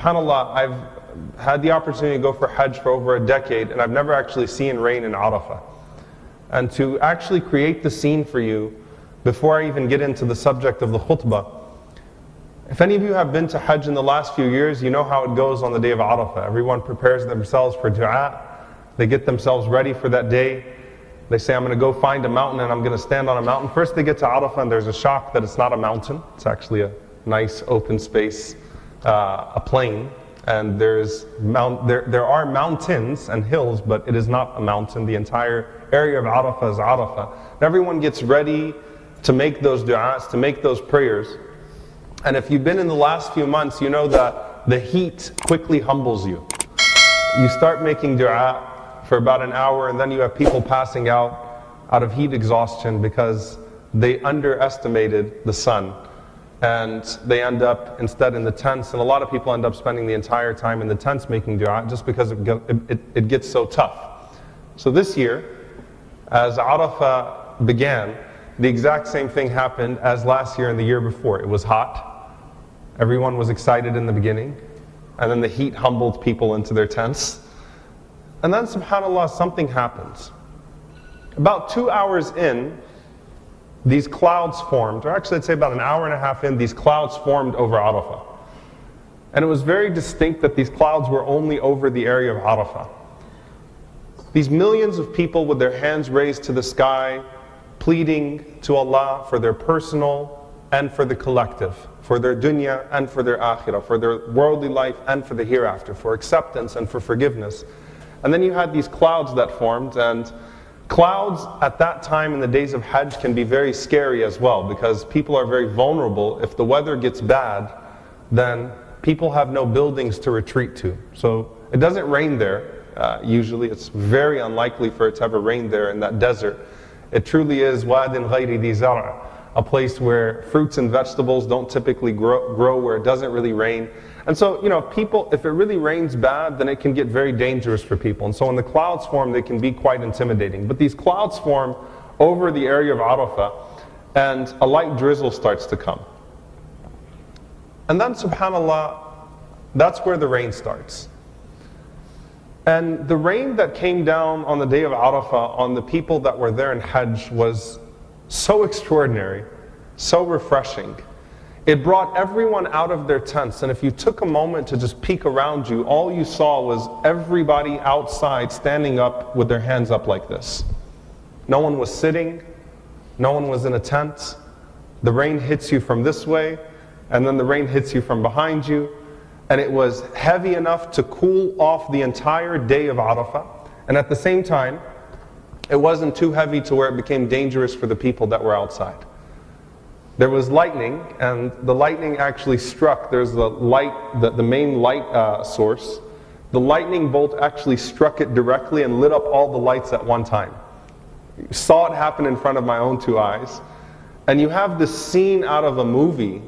SubhanAllah, I've had the opportunity to go for Hajj for over a decade, and I've never actually seen rain in Arafah. And to actually create the scene for you, before I even get into the subject of the khutbah, if any of you have been to Hajj in the last few years, you know how it goes on the day of Arafah. Everyone prepares themselves for dua, they get themselves ready for that day. They say, I'm going to go find a mountain and I'm going to stand on a mountain. First they get to Arafah and there's a shock that it's not a mountain. It's actually a nice open space, a plain. And there are mountains and hills, but it is not a mountain. The entire area of Arafah is Arafah. And everyone gets ready to make those du'as, to make those prayers. And if you've been in the last few months, you know that the heat quickly humbles you. You start making du'a for about an hour, and then you have people passing out of heat exhaustion because they underestimated the sun. And they end up instead in the tents, and a lot of people end up spending the entire time in the tents making du'a just because it gets so tough. So this year, as Arafah began, the exact same thing happened as last year and the year before. It was hot. Everyone was excited in the beginning, and then the heat humbled people into their tents. And then, subhanAllah, something happens. About 2 hours in, these clouds formed, or actually I'd say about an hour and a half in, these clouds formed over Arafah. And it was very distinct that these clouds were only over the area of Arafah. These millions of people with their hands raised to the sky, pleading to Allah for their personal and for the collective, for their dunya and for their akhirah, for their worldly life and for the hereafter, for acceptance and for forgiveness. And then you had these clouds that formed, and clouds at that time in the days of Hajj can be very scary as well, because people are very vulnerable. If the weather gets bad, then people have no buildings to retreat to. So it doesn't rain there. Usually it's very unlikely for it to ever rain there in that desert. It truly is wadin ghayri dhi zar', a place where fruits and vegetables don't typically grow, where it doesn't really rain. And so, if it really rains bad, then it can get very dangerous for people. And so when the clouds form, they can be quite intimidating. But these clouds form over the area of Arafah, and a light drizzle starts to come. And then, subhanAllah, that's where the rain starts. And the rain that came down on the day of Arafah on the people that were there in Hajj was so extraordinary, so refreshing. It brought everyone out of their tents, and if you took a moment to just peek around you, all you saw was everybody outside standing up with their hands up like this. No one was sitting, no one was in a tent. The rain hits you from this way, and then the rain hits you from behind you, and it was heavy enough to cool off the entire day of Arafah, and at the same time, it wasn't too heavy to where it became dangerous for the people that were outside. There was lightning, and the lightning actually struck. There's the light, the main light source. The lightning bolt actually struck it directly and lit up all the lights at one time. You saw it happen in front of my own two eyes. And you have this scene out of a movie